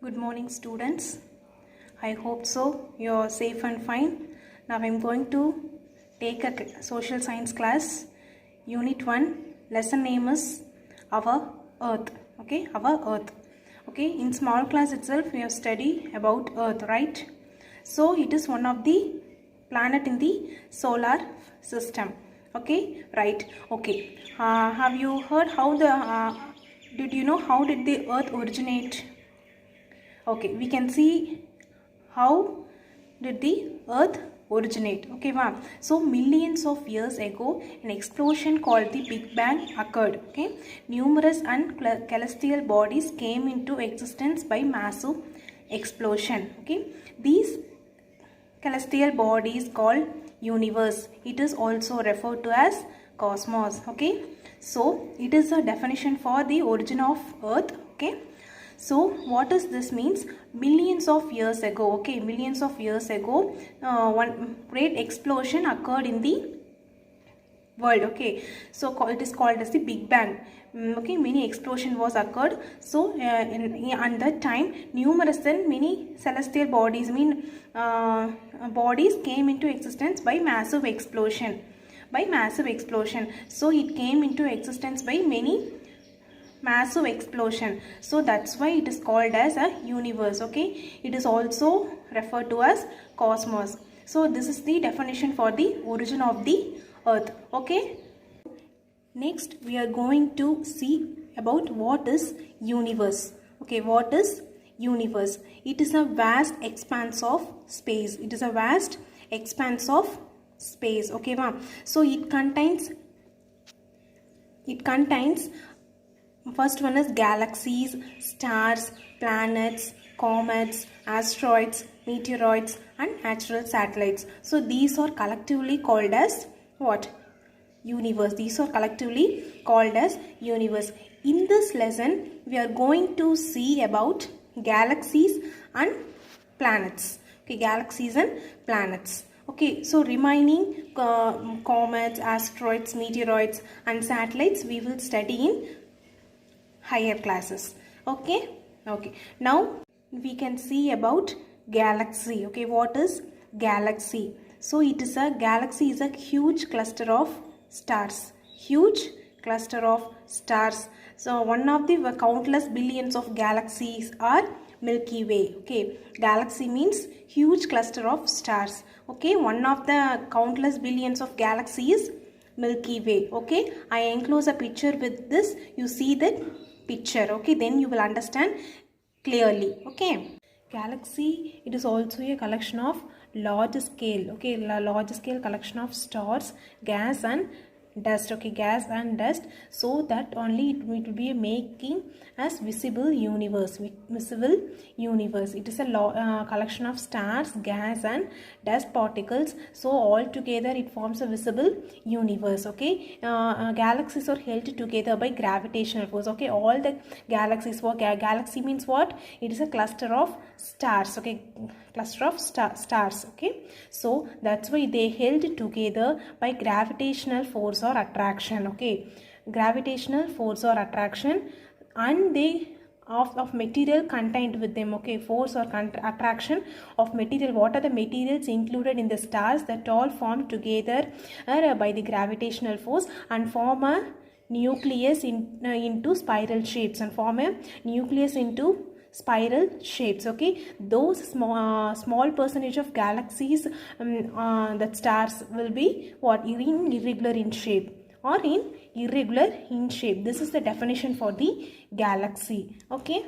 Good morning, students. I hope so. You're safe and fine. Now I'm going to take a social science class. Unit 1. Lesson name is Our Earth. Okay, Our Earth. Okay, in small class itself we have studied about Earth, right? So it is one of the planet in the solar system. Okay, right. Okay. Have you heard how did you know how did the Earth originate? Okay, we can see how did the earth originate. Okay, ma'am. So millions of years ago an explosion called the Big Bang occurred. Okay, numerous and celestial bodies came into existence by massive explosion. Okay, these celestial bodies called universe. It is also referred to as cosmos. Okay, so it is a definition for the origin of earth. Okay, so what does this means? Millions of years ago, okay, millions of years ago, one great explosion occurred in the world. Okay, so it is called as the Big Bang. Okay, many explosion was occurred. So at that time, numerous and many celestial bodies, bodies came into existence by massive explosion. So it came into existence by many massive explosion. So that's why it is called as a universe. Okay, it is also referred to as cosmos. So this is the definition for the origin of the earth. Okay, next we are going to see about what is universe. Okay, what is universe? It is a vast expanse of space. Okay, ma'am. So it contains first one is galaxies, stars, planets, comets, asteroids, meteoroids and natural satellites. So these are collectively called as what? Universe. These are collectively called as universe. In this lesson, we are going to see about galaxies and planets. Okay, galaxies and planets. Okay, so remaining comets, asteroids, meteoroids and satellites we will study in higher classes. Okay, now we can see about galaxy. Okay, what is galaxy? So galaxy is a huge cluster of stars. So one of the countless billions of galaxies are Milky Way. Okay, galaxy means huge cluster of stars. Okay, one of the countless billions of galaxies Milky Way. Okay, I enclose a picture with this. You see that picture. Okay, then you will understand clearly. Okay, galaxy, it is also a collection of large scale. Okay, large scale collection of stars, gas and dust. Okay, gas and dust, so that only it will be making as visible universe. It is a collection of stars, gas and dust particles, so all together it forms a visible universe. Okay, galaxies are held together by gravitational force. Okay, all the galaxies, galaxy means what? It is a cluster of stars. Okay, cluster of stars. Okay, so that's why they held together by gravitational force or attraction. Okay, gravitational force or attraction, and they of material contained with them. Okay, force or attraction of material. What are the materials included in the stars? That all form together by the gravitational force and form a nucleus into spiral shapes, spiral shapes. Okay, those small percentage of galaxies that stars will be what? Irregular in shape or irregular in shape. This is the definition for the galaxy. Okay,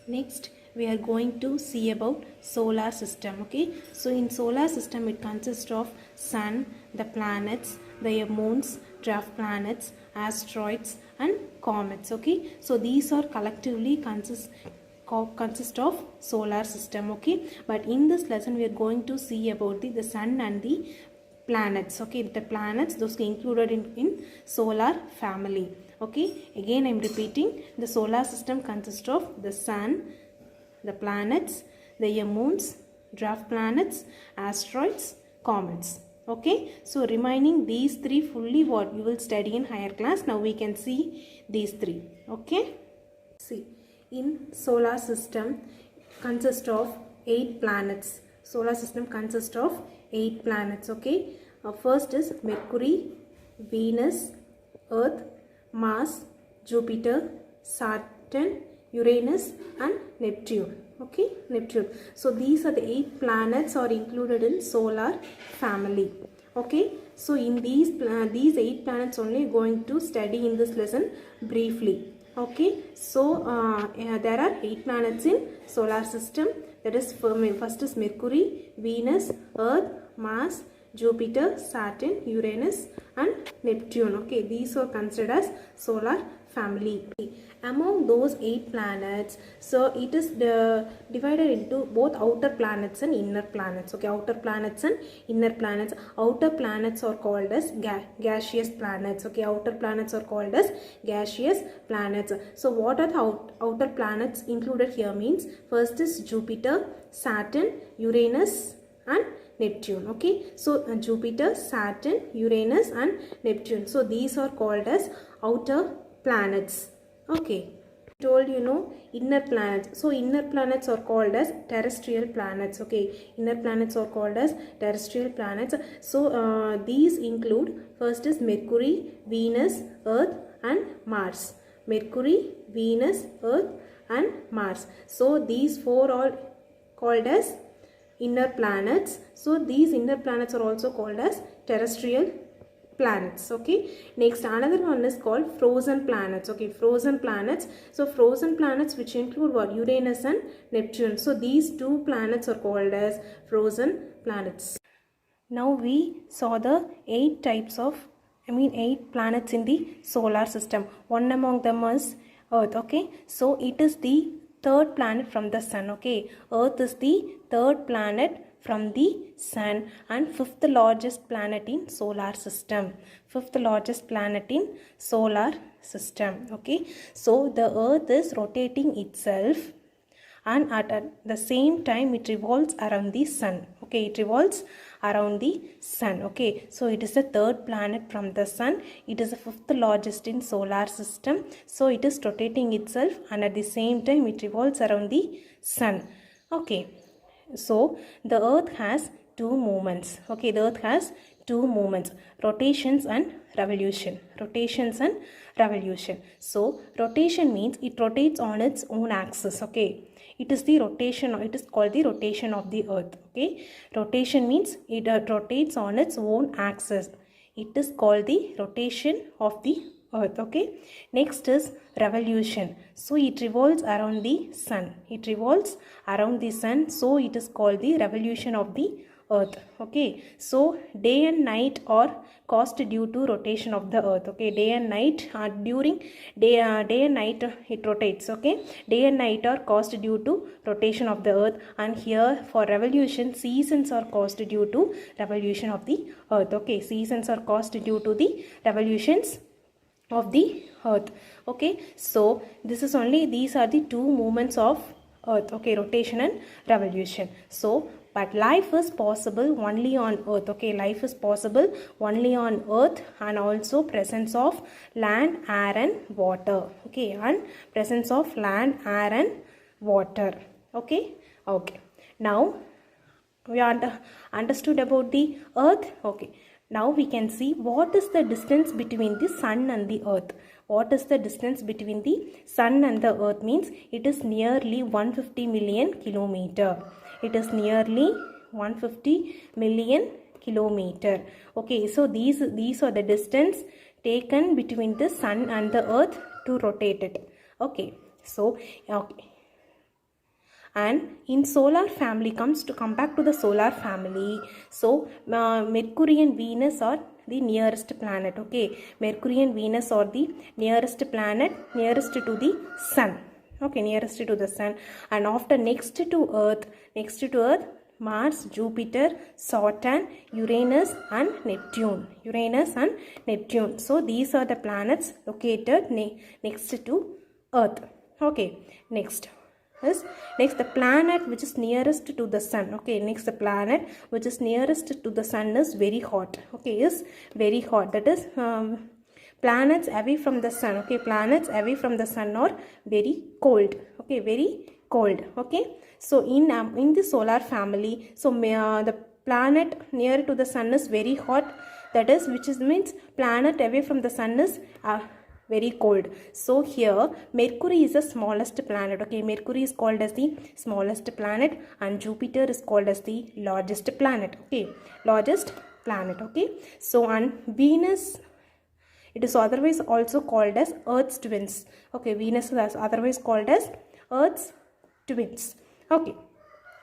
next we are going to see about solar system. Okay, so in solar system it consists of sun, the planets, the moons, dwarf planets, asteroids and comets. Okay, so these are collectively consist of solar system. Okay, but in this lesson we are going to see about the sun and the planets. Okay, the planets, those included in solar family. Okay, again I am repeating, the solar system consists of the sun, the planets, the moons, dwarf planets, asteroids, comets. Okay, so remaining these three fully what you will study in higher class. Now we can see these three. Okay, see in solar system consists of 8 planets. Solar system consists of 8 planets. Okay. First is Mercury, Venus, Earth, Mars, Jupiter, Saturn, Uranus and Neptune. Okay, Neptune. So these are the 8 planets are included in solar family. Okay, so in these 8 planets only going to study in this lesson briefly. Okay, so there are 8 planets in solar system. That is, first is Mercury, Venus, Earth, Mars, Jupiter, Saturn, Uranus and Neptune. Okay, these are considered as solar family. Among those 8 planets, so it is divided into both outer planets and inner planets. Okay, outer planets and inner planets. Outer planets are called as gaseous planets. Okay, outer planets are called as gaseous planets. So what are the outer planets included here means, first is Jupiter, Saturn, Uranus and Neptune. Okay, so Jupiter, Saturn, Uranus and Neptune. So these are called as outer planets. Okay, told inner planets. So inner planets are called as terrestrial planets. Okay, inner planets are called as terrestrial planets. So these include, first is Mercury, Venus, Earth and Mars. Mercury, Venus, Earth and Mars. So these 4 are called as inner planets. So these inner planets are also called as terrestrial planets. Okay, next another one is called frozen planets. Okay, frozen planets. So frozen planets which include what? Uranus and Neptune. So these 2 planets are called as frozen planets. Now we saw the 8 types of 8 planets in the solar system. One among them is Earth. Okay, so it is the 3rd planet from the sun. Okay, Earth is the 3rd planet from the sun and 5th largest planet in solar system. 5th largest planet in solar system. Okay, so the Earth is rotating itself and at the same time it revolves around the sun. Okay, it revolves around the sun. Okay, so it is the 3rd planet from the sun. It is the 5th largest in solar system. So it is rotating itself and at the same time it revolves around the sun. Okay, so the Earth has 2 movements. Okay, the Earth has 2 movements, rotations and revolution. Rotations and revolution. So rotation means it rotates on its own axis. Okay, it is the rotation, it is called the rotation of the Earth. Okay, rotation means it rotates on its own axis. It is called the rotation of the Earth. Okay, next is revolution. So it revolves around the sun. It revolves around the sun. So it is called the revolution of the Earth. Okay, so day and night are caused due to rotation of the Earth. Okay, day and night during day and night it rotates. Okay, day and night are caused due to rotation of the Earth, and here for revolution seasons are caused due to revolution of the Earth. Okay, seasons are caused due to the revolutions of the Earth. Okay, so this is only, these are the 2 movements of Earth. Okay, rotation and revolution. So but life is possible only on Earth. Okay, life is possible only on Earth, and also presence of land, air and water. Okay, and presence of land, air and water. Okay, okay. Now we understood about the Earth. Okay, now we can see what is the distance between the sun and the Earth. What is the distance between the sun and the Earth means it is nearly 150 million kilometer. It is nearly 150 million kilometer. Okay, so these are the distance taken between the sun and the Earth to rotate it. Okay, so okay. And in solar family, come back to the solar family. So Mercury and Venus are the nearest planet. Okay, Mercury and Venus are the nearest planet, nearest to the sun. Okay, nearest to the sun. And after next to Earth, Mars, Jupiter, Saturn, Uranus and Neptune. Uranus and Neptune. So these are the planets located next to Earth. Okay, next the planet which is nearest to the sun. Okay, next the planet which is nearest to the sun is very hot. Okay, is very hot. That is planets away from the sun. Okay, planets away from the sun are very cold. Okay, very cold. Okay, so in the solar family, so the planet near to the sun is very hot. That is, means planet away from the sun is very cold. So here Mercury is the smallest planet. Okay, Mercury is called as the smallest planet, and Jupiter is called as the largest planet. Okay, largest planet. Okay, so and Venus, it is otherwise also called as Earth's twins. Okay, Venus is otherwise called as Earth's twins. Okay,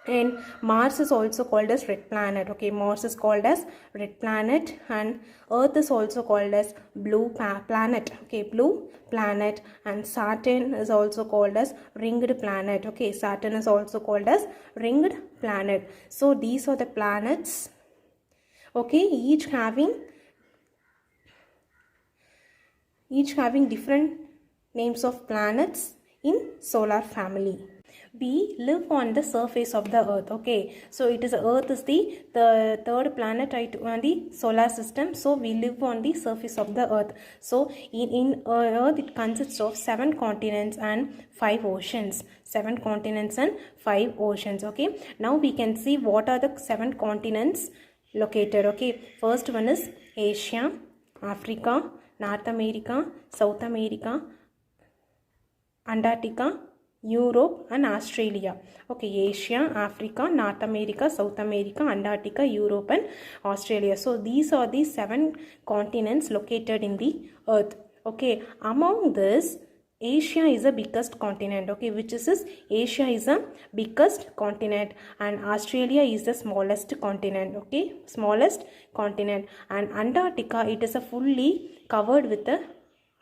and Mars is also called as red planet. Okay, Mars is called as red planet, and Earth is also called as blue planet. Okay, blue planet, and Saturn is also called as ringed planet. Okay, Saturn is also called as ringed planet. So these are the planets. Okay, each having different names of planets in solar family. We live on the surface of the earth. Okay, so it is earth is the third planet on the solar system. So we live on the surface of the earth. So in earth, it consists of 7 continents and 5 oceans. 7 continents and 5 oceans. Okay, now we can see what are the 7 continents located. Okay, first one is Asia, Africa, North America, South America, Antarctica, Europe and Australia. Okay, Asia, Africa, North America, South America, Antarctica, Europe and Australia. So these are the 7 continents located in the earth. Okay, among this, Asia is the biggest continent. Okay, which is Asia is the biggest continent, and Australia is the smallest continent. Okay, smallest continent, and Antarctica, it is a fully covered with the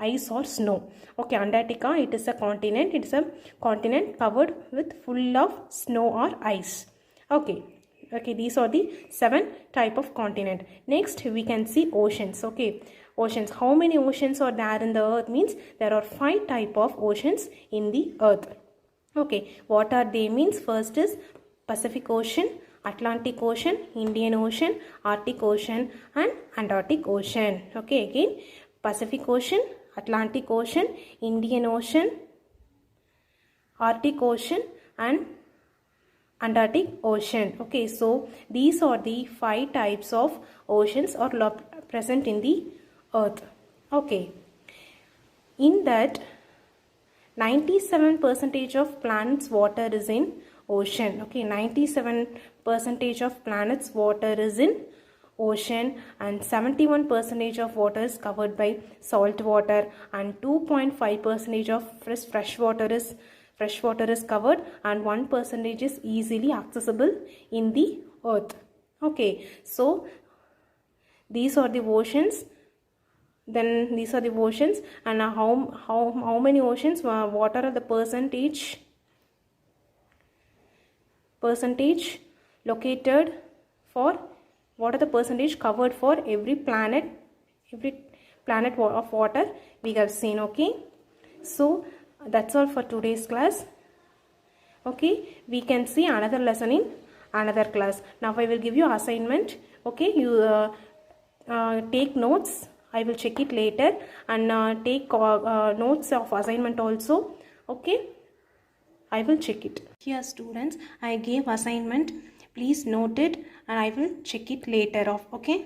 ice or snow. Okay, Antarctica, it is a continent. It is a continent covered with full of snow or ice. Okay, these are the 7 type of continent. Next we can see oceans. Okay, oceans, how many oceans are there in the earth? Means there are 5 type of oceans in the earth. Okay, what are they? Means first is Pacific Ocean, Atlantic Ocean, Indian Ocean, Arctic Ocean and Antarctic Ocean. Okay, again Pacific Ocean, Atlantic Ocean, Indian Ocean, Arctic Ocean and Antarctic Ocean. Okay, so these are the 5 types of oceans are present in the earth. Okay, in that 97% of planet's water is in ocean. Okay, 97% of planet's water is in ocean, and 71% of water is covered by salt water, and 2.5% of fresh water is covered, and 1% is easily accessible in the earth. Okay, so these are the oceans. Then these are the oceans, and how many oceans? What are the percentage located for? What are the percentage covered for every planet of water we have seen. Okay, so that's all for today's class. Okay, we can see another lesson in another class. Now I will give you assignment. Okay, you take notes. I will check it later, and take notes of assignment also. Okay, I will check it. Here students, I gave assignment. Please note it, and I will check it later off. Okay.